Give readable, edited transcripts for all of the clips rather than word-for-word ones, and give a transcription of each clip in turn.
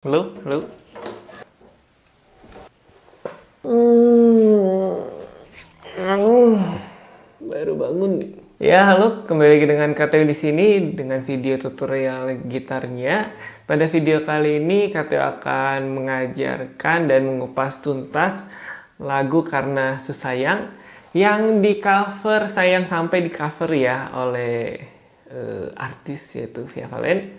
Halo, halo. Baru bangun. Ya, halo. Kembali lagi dengan KTO di sini dengan video tutorial gitarnya. Pada video kali ini KTO akan mengajarkan dan mengupas tuntas lagu Karena Susayang yang di cover, sayang sampai di cover ya oleh artis yaitu Via Valen.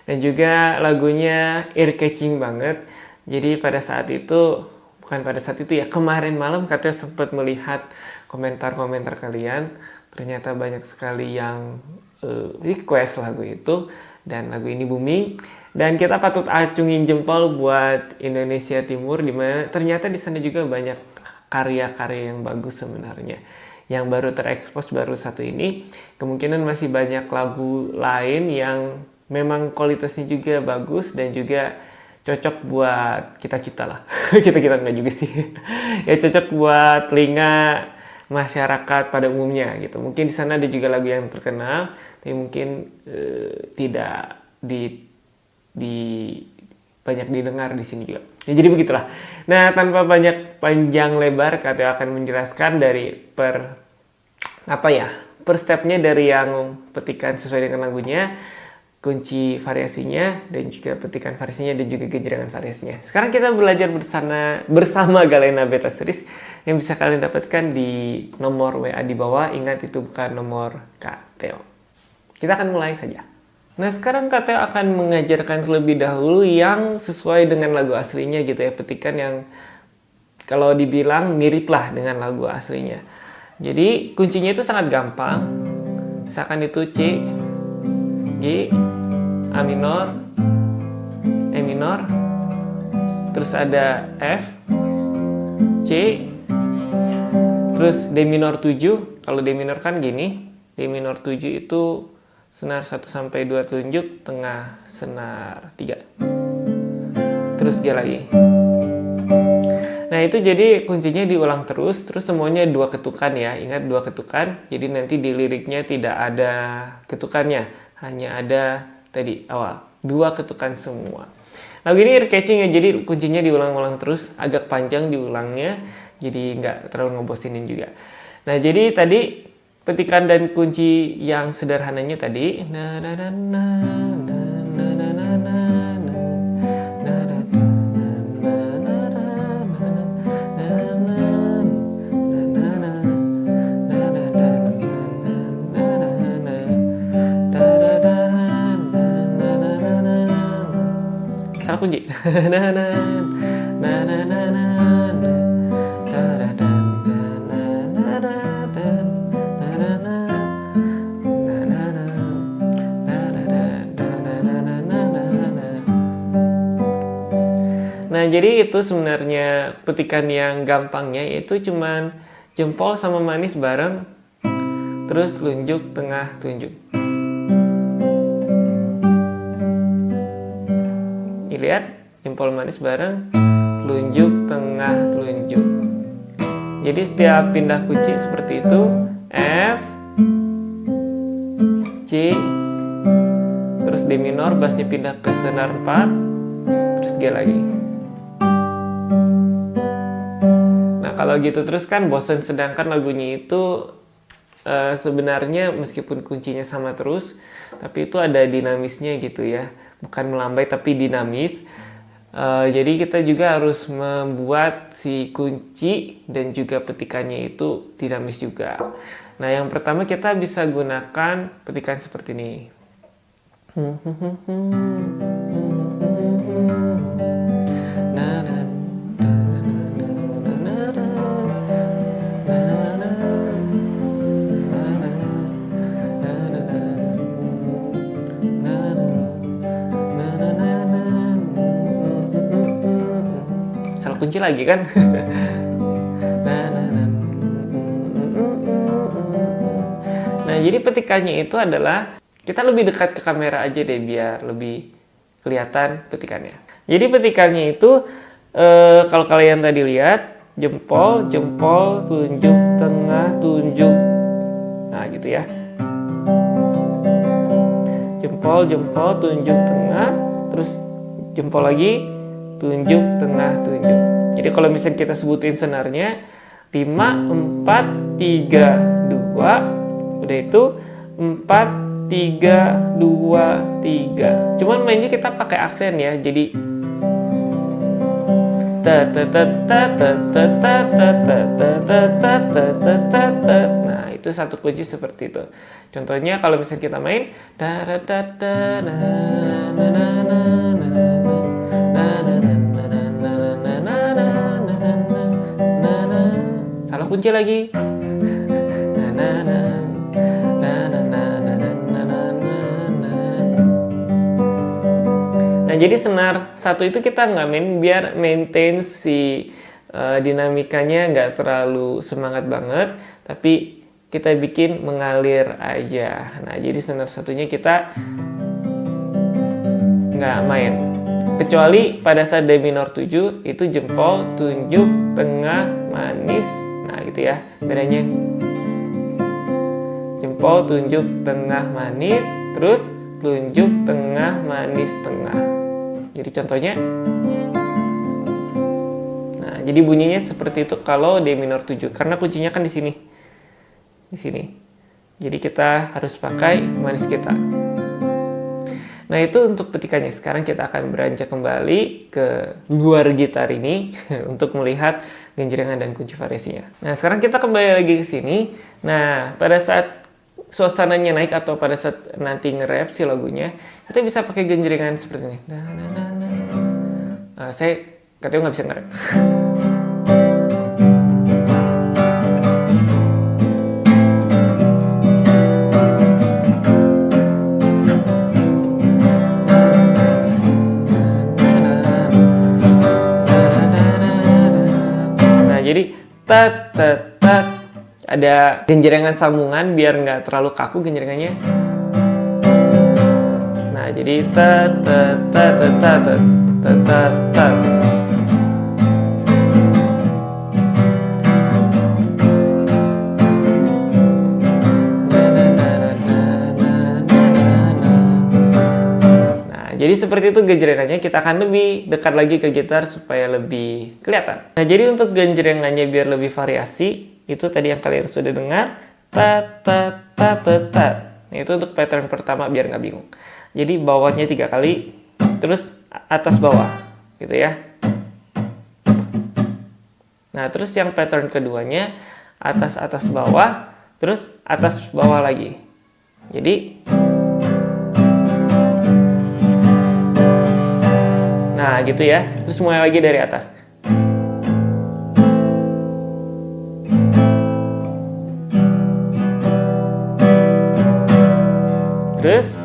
Dan juga lagunya ear catching banget. Jadi pada saat itu, bukan pada saat itu ya, kemarin malam katanya sempat melihat komentar-komentar kalian. Ternyata banyak sekali yang request lagu itu dan lagu ini booming. Dan kita patut acungin jempol buat Indonesia Timur, dimana ternyata di sana juga banyak karya-karya yang bagus sebenarnya. Yang baru terekspos baru satu ini, kemungkinan masih banyak lagu lain yang memang kualitasnya juga bagus dan juga cocok buat kita-kita lah. Kita-kita enggak juga sih. Ya cocok buat telinga masyarakat pada umumnya gitu. Mungkin di sana ada juga lagu yang terkenal, tapi mungkin tidak di banyak didengar di sini juga. Ya, jadi begitulah. Nah, tanpa banyak panjang lebar, Kateo akan menjelaskan dari per stepnya dari yang petikan sesuai dengan lagunya, kunci variasinya, dan juga petikan variasinya, dan juga genjreangan variasinya. Sekarang kita belajar bersama Galena Beta Series yang bisa kalian dapatkan di nomor WA di bawah. Ingat, itu bukan nomor KTO. Kita akan mulai saja. Nah, sekarang KTO akan mengajarkan terlebih dahulu yang sesuai dengan lagu aslinya gitu ya. Petikan yang kalau dibilang mirip lah dengan lagu aslinya. Jadi kuncinya itu sangat gampang. Misalkan itu C, G, A minor, E minor, terus ada F, C, terus D minor 7. Kalau D minor kan gini, D minor 7 itu senar 1 sampai 2 telunjuk, tengah senar 3. Terus G lagi. Nah, itu jadi kuncinya diulang terus semuanya 2 ketukan ya. Ingat 2 ketukan. Jadi nanti di liriknya tidak ada ketukannya, hanya ada tadi awal 2 ketukan semua. Lagu ini ear catching ya, jadi kuncinya diulang-ulang terus, agak panjang diulangnya, jadi nggak terlalu ngebosinin juga. Nah, jadi tadi petikan dan kunci yang sederhananya tadi salah kunci. Nah, jadi itu sebenarnya petikan yang gampangnya itu cuman jempol sama manis bareng, terus telunjuk, tengah, telunjuk. Lihat, jempol manis bareng, telunjuk, tengah, telunjuk. Jadi setiap pindah kunci seperti itu, F, C, terus D minor, bassnya pindah ke senar 4, terus G lagi. Nah, kalau gitu terus kan bosan, sedangkan lagunya itu sebenarnya meskipun kuncinya sama terus, tapi itu ada dinamisnya gitu ya. Bukan melambai tapi dinamis. Jadi kita juga harus membuat si kunci dan juga petikannya itu dinamis juga. Nah, yang pertama kita bisa gunakan petikan seperti ini. Kunci lagi kan. Nah, jadi petikannya itu adalah kita lebih dekat ke kamera aja deh biar lebih kelihatan petikannya. Jadi petikannya itu kalau kalian tadi lihat jempol, jempol, tunjuk, tengah, tunjuk. Nah, gitu ya. Jempol, jempol, tunjuk, tengah, terus jempol lagi, tunjuk, tengah, tunjuk. Jadi kalau misalnya kita sebutin senarnya 5, 4, 3, 2, udah itu 4, 3, 2, 3. Cuman mainnya kita pakai aksen ya, jadi nah itu satu kunci seperti itu. Contohnya kalau misalnya kita main salah kunci lagi. Nah, jadi senar satu itu kita nggak main biar maintain si dinamikanya nggak terlalu semangat banget, tapi kita bikin mengalir aja. Nah, jadi senar satunya kita nggak main. Kecuali pada saat D minor 7 itu jempol, tunjuk, tengah, manis. Nah, gitu ya bedanya. Jempol, tunjuk, tengah, manis, terus tunjuk, tengah, manis, tengah. Jadi contohnya, nah jadi bunyinya seperti itu kalau D minor 7 karena kuncinya kan di sini, Jadi kita harus pakai manis kita. Nah itu untuk petikannya. Sekarang kita akan beranjak kembali ke luar gitar ini untuk melihat genjrengan dan kunci variasinya. Nah sekarang kita kembali lagi ke sini. Nah pada saat suasananya naik atau pada saat nanti nge-rap si lagunya, kita bisa pakai genjrengan seperti ini. Saya katanya nggak bisa nge-rap. Nah jadi tat tat tat. Ada genjrengan sambungan biar nggak terlalu kaku genjrengannya. Nah, jadi ta ta ta ta ta ta ta ta ta. Nah, jadi seperti itu genjrengannya. Kita akan lebih dekat lagi ke gitar supaya lebih kelihatan. Nah, jadi untuk genjrengannya biar lebih variasi, itu tadi yang kalian sudah dengar, ta ta ta ta ta. Nah, itu untuk pattern pertama biar nggak bingung. Jadi bawahnya 3 kali, terus atas bawah, gitu ya. Nah, terus yang pattern keduanya atas atas bawah, terus atas bawah lagi. Jadi, nah gitu ya. Terus mulai lagi dari atas. Terus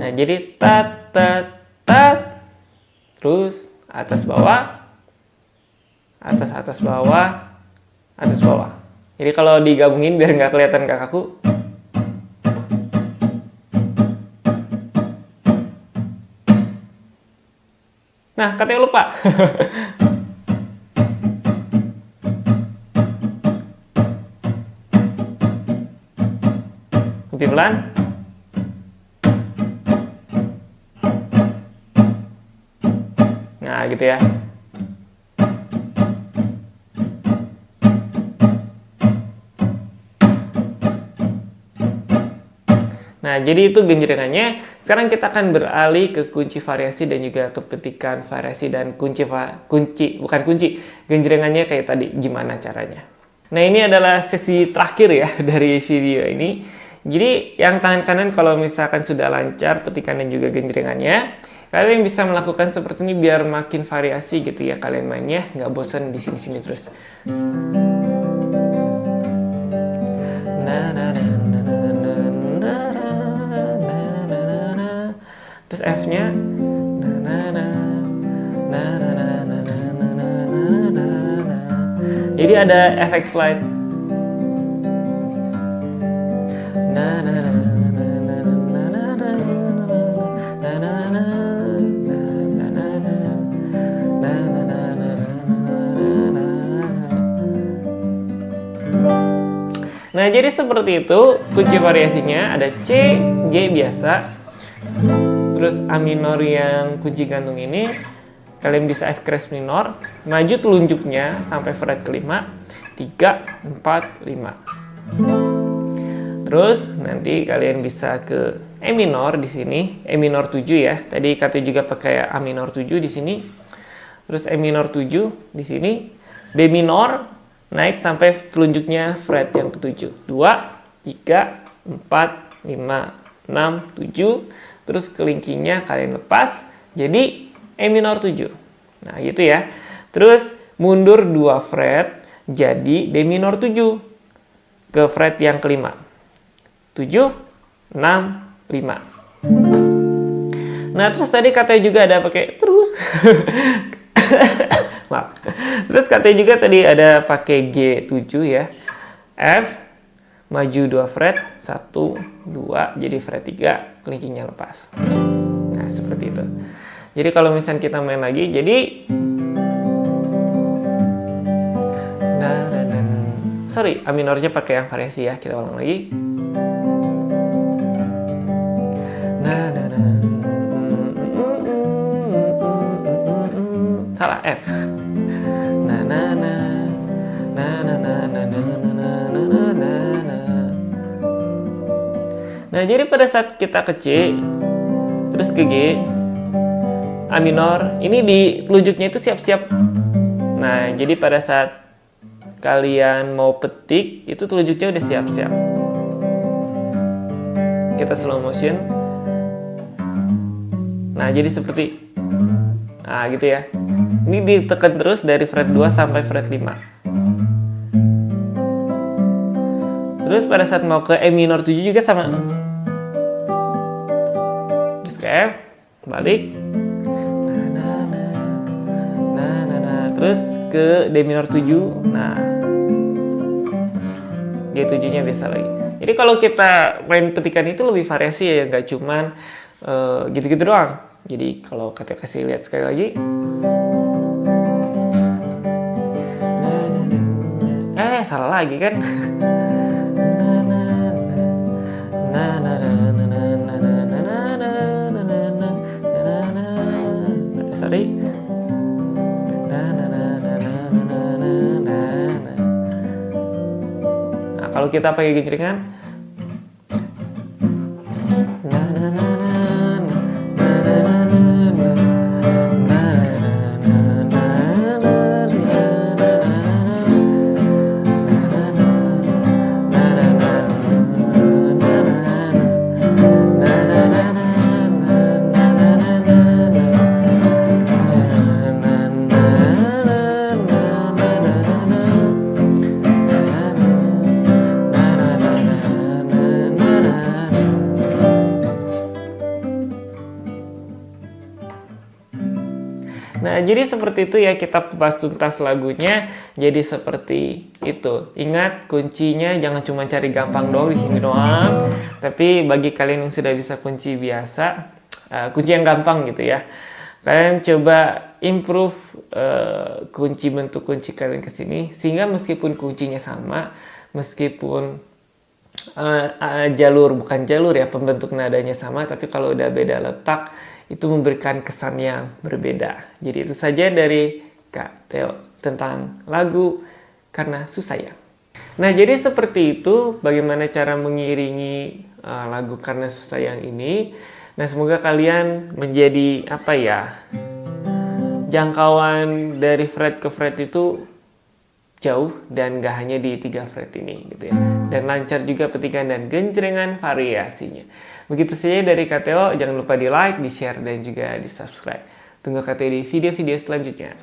nah jadi tat tat tat, terus atas bawah, atas atas bawah, atas bawah. Jadi kalau digabungin biar nggak kelihatan kakakku. Nah, katanya lupa. Lebih pelan. Nah, gitu ya. Nah, jadi itu genjrengannya. Sekarang kita akan beralih ke kunci variasi dan juga ke petikan variasi dan genjrengannya kayak tadi gimana caranya. Nah, ini adalah sesi terakhir ya dari video ini. Jadi, yang tangan kanan kalau misalkan sudah lancar petikan dan juga genjrengannya, kalian bisa melakukan seperti ini biar makin variasi gitu ya kalian mainnya, nggak bosan di sini-sini terus. Terus F-nya jadi ada efek slide. Nah, jadi seperti itu kunci variasinya ada C, G biasa. Terus A minor yang kunci gantung ini kalian bisa F crash minor, maju telunjuknya sampai fret kelima, 3, 4, 5. Terus nanti kalian bisa ke E minor di sini, E minor 7 ya. Tadi Kate juga pakai A minor 7 di sini. Terus E minor 7 di sini, B minor naik sampai telunjuknya fret yang ke-7. 2, 3, 4, 5, 6, 7. Terus kelingkingnya kalian lepas, jadi E minor 7. Nah, gitu ya. Terus mundur 2 fret, jadi D minor 7 ke fret yang kelima. 7, 6, 5. Nah, terus tadi katanya juga ada pakai terus. Maaf. Terus katanya juga tadi ada pakai G7 ya. F, maju 2 fret, 1, 2, jadi fret 3, kelingkingnya lepas. Nah, seperti itu. Jadi kalau misalnya kita main lagi, jadi sorry, A minornya pakai yang variasi ya. Kita ulang lagi. Salah, F. Nah, jadi pada saat kita ke C, terus ke G, A minor, ini di telunjuknya itu siap-siap. Nah, jadi pada saat kalian mau petik, itu telunjuknya udah siap-siap. Kita slow motion. Nah, jadi seperti, nah gitu ya. Ini ditekan terus dari fret 2 sampai fret 5. Terus pada saat mau ke E minor 7 juga sama. Terus ke F, balik. Terus ke D minor 7. Nah, G7-nya biasa lagi. Jadi kalau kita main petikan itu lebih variasi ya, nggak cuman gitu-gitu doang. Jadi kalau kita kasih lihat sekali lagi. Salah lagi kan? Sorry. Nah, kalau kita pakai genjrengan, nah, jadi seperti itu ya, kita kupas tuntas lagunya. Jadi seperti itu. Ingat, kuncinya jangan cuma cari gampang doang di sini doang. Tapi bagi kalian yang sudah bisa kunci biasa, kunci yang gampang gitu ya, kalian coba improve kunci, bentuk kunci kalian ke sini, sehingga meskipun kuncinya sama, meskipun bukan jalur ya, pembentuk nadanya sama, tapi kalau udah beda letak, itu memberikan kesan yang berbeda. Jadi itu saja dari Kak Theo tentang lagu Karena Susah Sayang. Nah, jadi seperti itu bagaimana cara mengiringi lagu Karena Susah Sayang ini. Nah, semoga kalian menjadi jangkauan dari fret ke fret itu jauh dan gak hanya di 3 fret ini gitu ya. Dan lancar juga petikan dan genjrengan variasinya. Begitu saja dari Kak Theo, jangan lupa di like, di share, dan juga di subscribe. Tunggu Kak Theo di video-video selanjutnya.